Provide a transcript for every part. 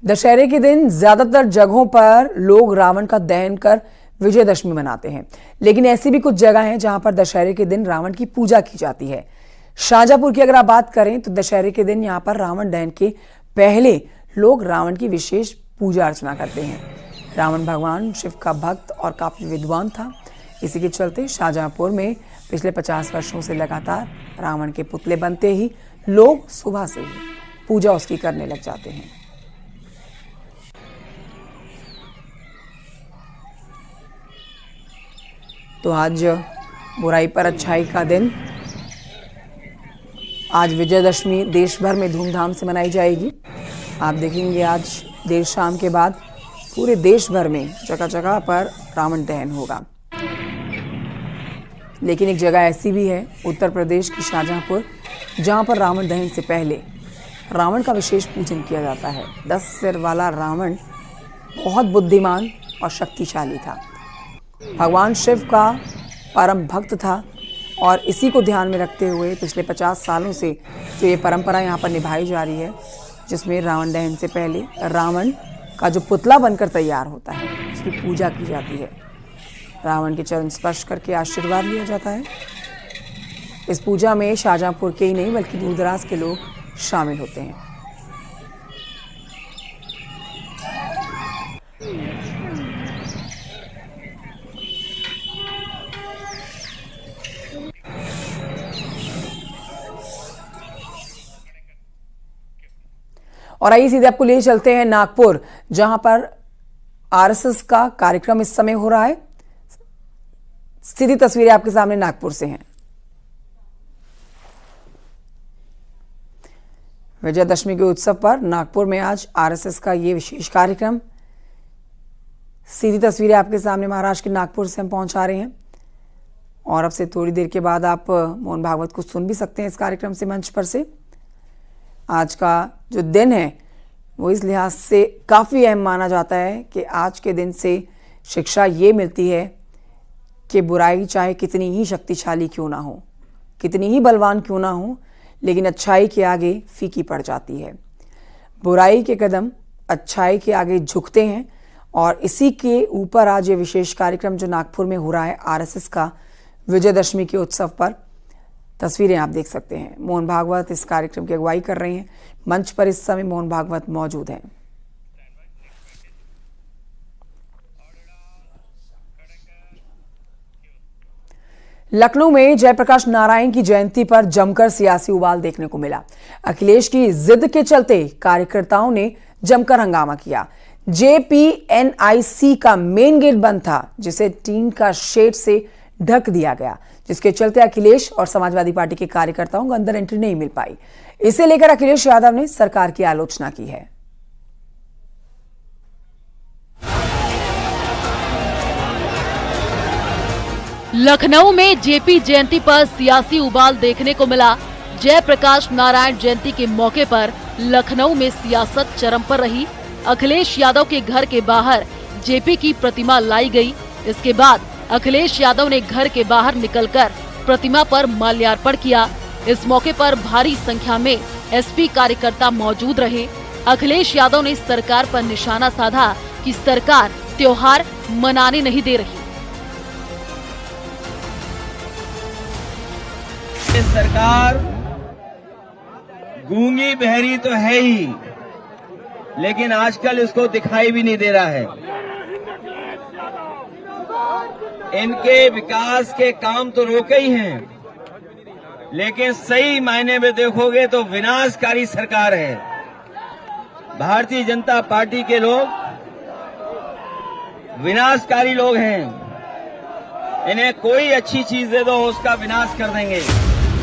दशहरे के दिन ज्यादातर जगहों पर लोग रावण का दहन कर विजयदशमी मनाते हैं, लेकिन ऐसी भी कुछ जगह हैं जहां पर दशहरे के दिन रावण की पूजा की जाती है। शाहजहांपुर की अगर आप बात करें तो दशहरे के दिन यहां पर रावण दहन के पहले लोग रावण की विशेष पूजा अर्चना करते हैं। रावण भगवान शिव का भक्त और काफी विद्वान था। इसी के चलते शाहजहांपुर में पिछले 50 वर्षों से लगातार रावण के पुतले बनते ही लोग सुबह से ही पूजा उसकी करने लग जाते हैं। तो आज बुराई पर अच्छाई का दिन, आज विजयदशमी देश भर में धूमधाम से मनाई जाएगी। आप देखेंगे आज देर शाम के बाद पूरे देश भर में जगह जगह पर रावण दहन होगा। लेकिन एक जगह ऐसी भी है, उत्तर प्रदेश की शाहजहांपुर, जहां पर रावण दहन से पहले रावण का विशेष पूजन किया जाता है। 10 सिर वाला रावण बहुत बुद्धिमान और शक्तिशाली था। भगवान शिव का परम भक्त था और इसी को ध्यान में रखते हुए पिछले 50 सालों से जो ये परंपरा यहाँ पर निभाई जा रही है, जिसमें रावण दहन से पहले रावण का जो पुतला बनकर तैयार होता है उसकी पूजा की जाती है। रावण के चरण स्पर्श करके आशीर्वाद लिया जाता है। इस पूजा में शाहजहांपुर के ही नहीं बल्कि दूर दराज के लोग शामिल होते हैं। और आइए सीधे आपको ले चलते हैं नागपुर, जहां पर आरएसएस का कार्यक्रम इस समय हो रहा है। सीधी तस्वीरें आपके सामने नागपुर से हैं। विजयदशमी के उत्सव पर नागपुर में आज आरएसएस का ये विशेष कार्यक्रम। सीधी तस्वीरें आपके सामने महाराष्ट्र के नागपुर से हम पहुंचा रहे हैं और अब से थोड़ी देर के बाद आप मोहन भागवत को सुन भी सकते हैं इस कार्यक्रम से, मंच पर से। आज का जो दिन है वो इस लिहाज से काफ़ी अहम माना जाता है कि आज के दिन से शिक्षा ये मिलती है कि बुराई चाहे कितनी ही शक्तिशाली क्यों ना हो, कितनी ही बलवान क्यों ना हो, लेकिन अच्छाई के आगे फीकी पड़ जाती है। बुराई के कदम अच्छाई के आगे झुकते हैं और इसी के ऊपर आज ये विशेष कार्यक्रम जो नागपुर में हो रहा है आरएसएस का विजयदशमी के उत्सव पर, तस्वीरें आप देख सकते हैं। मोहन भागवत इस कार्यक्रम की अगुवाई कर रहे हैं। मंच पर इस समय मोहन भागवत मौजूद हैं। लखनऊ में जयप्रकाश नारायण की जयंती पर जमकर सियासी उबाल देखने को मिला। अखिलेश की जिद के चलते कार्यकर्ताओं ने जमकर हंगामा किया। जेपीएनआईसी का मेन गेट बंद था, जिसे टीन का शेड से ढक दिया गया, जिसके चलते अखिलेश और समाजवादी पार्टी के कार्यकर्ताओं को अंदर एंट्री नहीं मिल पाई। इसे लेकर अखिलेश यादव ने सरकार की आलोचना की है। लखनऊ में जेपी जयंती पर सियासी उबाल देखने को मिला। जयप्रकाश नारायण जयंती के मौके पर लखनऊ में सियासत चरम पर रही। अखिलेश यादव के घर के बाहर जेपी की प्रतिमा लाई गई। इसके बाद अखिलेश यादव ने घर के बाहर निकलकर प्रतिमा पर माल्यार्पण किया। इस मौके पर भारी संख्या में एसपी कार्यकर्ता मौजूद रहे। अखिलेश यादव ने सरकार पर निशाना साधा कि सरकार त्योहार मनाने नहीं दे रही। सरकार गूंगी बहरी तो है ही, लेकिन आजकल इसको दिखाई भी नहीं दे रहा है। इनके विकास के काम तो रोके ही हैं, लेकिन सही मायने में देखोगे तो विनाशकारी सरकार है। भारतीय जनता पार्टी के लोग विनाशकारी लोग हैं। इन्हें कोई अच्छी चीज दे दो, उसका विनाश कर देंगे।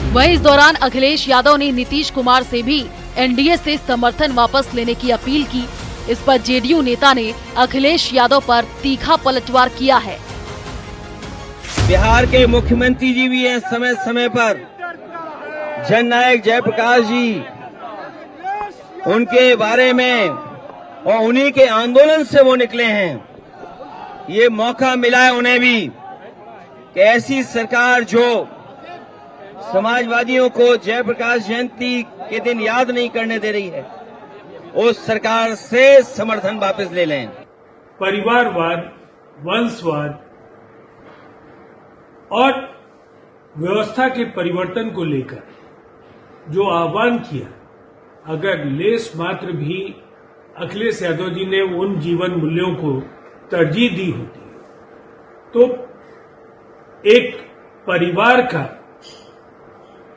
वहीं इस दौरान अखिलेश यादव ने नीतीश कुमार से भी एनडीए से समर्थन वापस लेने की अपील की। इस पर जेडीयू नेता ने अखिलेश यादव पर तीखा पलटवार किया है। बिहार के मुख्यमंत्री जी भी हैं समय समय पर, जननायक जयप्रकाश जी, उनके बारे में और उन्हीं के आंदोलन से वो निकले हैं। ये मौका मिला है उन्हें भी कि ऐसी सरकार जो समाजवादियों को जयप्रकाश जयंती के दिन याद नहीं करने दे रही है, उस सरकार से समर्थन वापस ले लें। परिवारवाद, वंशवाद और व्यवस्था के परिवर्तन को लेकर जो आह्वान किया, अगर लेस मात्र भी अखिलेश यादव जी ने उन जीवन मूल्यों को तरजीह दी होती तो एक परिवार का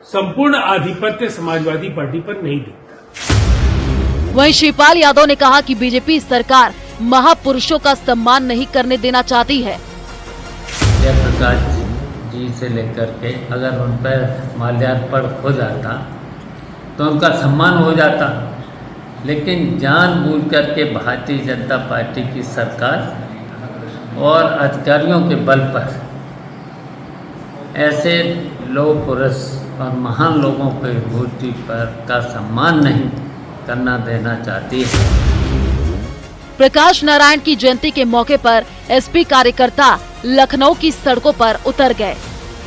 संपूर्ण आधिपत्य समाजवादी पार्टी पर नहीं दिखता। वहीं शिवपाल यादव ने कहा कि बीजेपी सरकार महापुरुषों का सम्मान नहीं करने देना चाहती है। जयप्रकाश जी से लेकर के अगर उन पर माल्यार्पण हो जाता तो उनका सम्मान हो जाता, लेकिन जानबूझ करके भारतीय जनता पार्टी की सरकार और अधिकारियों के बल पर ऐसे लोग पुरुष और महान लोगों के विभूति पर का सम्मान नहीं करना देना चाहती है। प्रकाश नारायण की जयंती के मौके पर एसपी कार्यकर्ता लखनऊ की सड़कों पर उतर गए।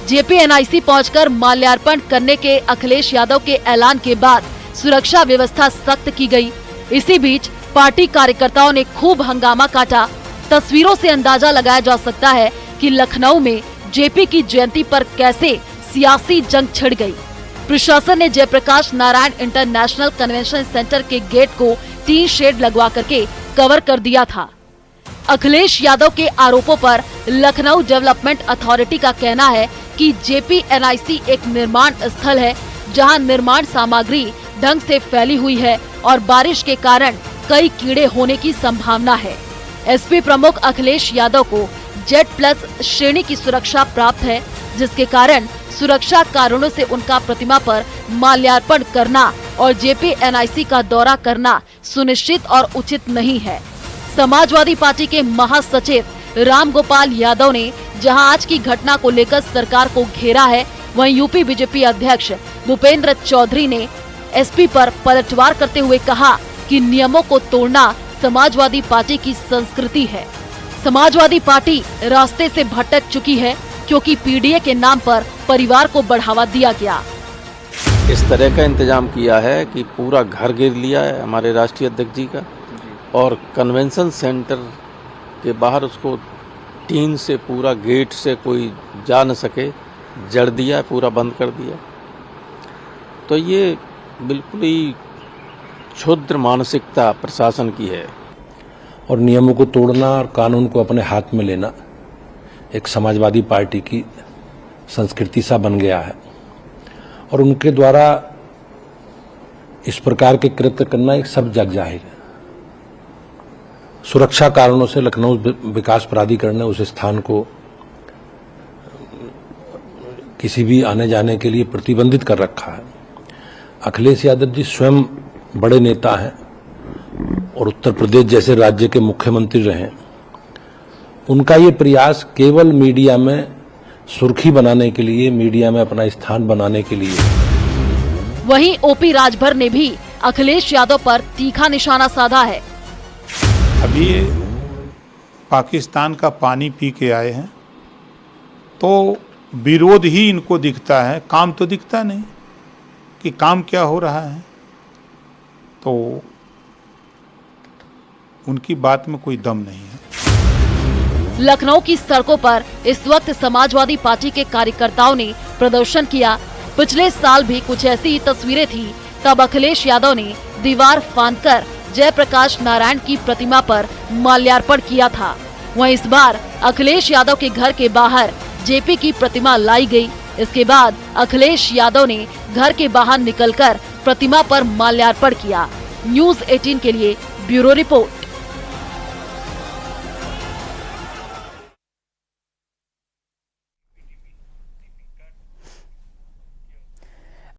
जेपीएनआईसी पहुंचकर माल्यार्पण करने के अखिलेश यादव के ऐलान के बाद सुरक्षा व्यवस्था सख्त की गई। इसी बीच पार्टी कार्यकर्ताओं ने खूब हंगामा काटा। तस्वीरों से अंदाजा लगाया जा सकता है कि लखनऊ में जेपी की जयंती पर कैसे सियासी जंग छिड़ गई। प्रशासन ने Jayaprakash Narayan international convention centre के गेट को टीन शेड लगवा करके कवर कर दिया था। अखिलेश यादव के आरोपों पर लखनऊ डेवलपमेंट अथॉरिटी का कहना है कि जेपीएनआईसी एक निर्माण स्थल है जहां निर्माण सामग्री ढंग से फैली हुई है और बारिश के कारण कई कीड़े होने की संभावना है। एसपी प्रमुख अखिलेश यादव को Z+ श्रेणी की सुरक्षा प्राप्त है, जिसके कारण सुरक्षा कारणों से उनका प्रतिमा पर माल्यार्पण करना और जेपीएनआईसी का दौरा करना सुनिश्चित और उचित नहीं है। समाजवादी पार्टी के महासचिव राम गोपाल यादव ने जहां आज की घटना को लेकर सरकार को घेरा है, वहीं यूपी बीजेपी अध्यक्ष भूपेंद्र चौधरी ने एसपी पर पलटवार करते हुए कहा कि नियमों को तोड़ना समाजवादी पार्टी की संस्कृति है। समाजवादी पार्टी रास्ते से भटक चुकी है क्योंकि पीडीए के नाम पर परिवार को बढ़ावा दिया गया। इस तरह का इंतजाम किया है कि पूरा घर घेर लिया है हमारे राष्ट्रीय अध्यक्ष जी का, और कन्वेंशन सेंटर के बाहर उसको टीन से पूरा गेट से कोई जा न सके जड़ दिया, पूरा बंद कर दिया। तो ये बिल्कुल ही क्षुद्र मानसिकता प्रशासन की है। और नियमों को तोड़ना और कानून को अपने हाथ में लेना एक समाजवादी पार्टी की संस्कृति सा बन गया है, और उनके द्वारा इस प्रकार के कृत्य करना एक सब जग जाहिर है। सुरक्षा कारणों से लखनऊ विकास प्राधिकरण ने उस स्थान को किसी भी आने जाने के लिए प्रतिबंधित कर रखा है। अखिलेश यादव जी स्वयं बड़े नेता हैं और उत्तर प्रदेश जैसे राज्य के मुख्यमंत्री रहे। उनका ये प्रयास केवल मीडिया में सुर्खी बनाने के लिए, मीडिया में अपना स्थान बनाने के लिए। वहीं ओपी राजभर ने भी अखिलेश यादव पर तीखा निशाना साधा है। अभी पाकिस्तान का पानी पी के आए हैं तो विरोध ही इनको दिखता है, काम तो दिखता नहीं कि काम क्या हो रहा है। तो उनकी बात में कोई दम नहीं है। लखनऊ की सड़कों पर इस वक्त समाजवादी पार्टी के कार्यकर्ताओं ने प्रदर्शन किया। पिछले साल भी कुछ ऐसी ही तस्वीरें थी, तब अखिलेश यादव ने दीवार फांदकर जयप्रकाश नारायण की प्रतिमा पर माल्यार्पण किया था। वहीं इस बार अखिलेश यादव के घर के बाहर जेपी की प्रतिमा लाई गई। इसके बाद अखिलेश यादव ने घर के बाहर निकलकर प्रतिमा पर माल्यार्पण किया। न्यूज़ 18 के लिए ब्यूरो रिपोर्ट।